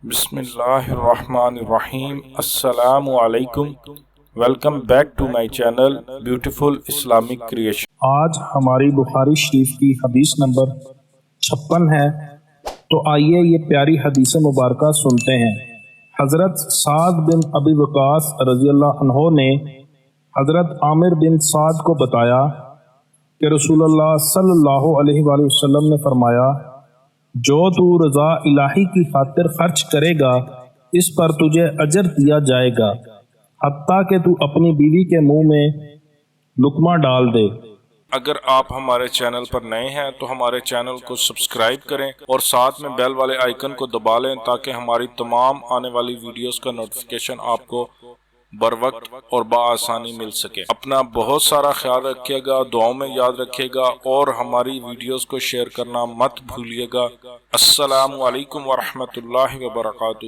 بسم اللہ الرحمن الرحیم۔ السلام علیکم، welcome back to my channel beautiful Islamic creation. آج ہماری بخاری شریف کی حدیث نمبر 56 ہے، تو آئیے یہ پیاری حدیث مبارکہ سنتے ہیں۔ حضرت سعد بن ابی وقاص رضی اللہ عنہ نے حضرت عامر بن سعد کو بتایا کہ رسول اللہ صلی اللہ علیہ وآلہ وسلم نے فرمایا، جو تو رضا الہی کی خاطر خرچ کرے گا اس پر تجھے اجر دیا جائے گا، حتیٰ کہ تو اپنی بیوی کے منہ میں لقمہ ڈال دے۔ اگر آپ ہمارے چینل پر نئے ہیں تو ہمارے چینل کو سبسکرائب کریں اور ساتھ میں بیل والے آئیکن کو دبا لیں تاکہ ہماری تمام آنے والی ویڈیوز کا نوٹیفیکیشن آپ کو بر وقت اور بآسانی مل سکے۔ اپنا بہت سارا خیال رکھیے گا، دعاؤں میں یاد رکھیے گا اور ہماری ویڈیوز کو شیئر کرنا مت بھولیے گا۔ السلام علیکم ورحمۃ اللہ وبرکاتہ۔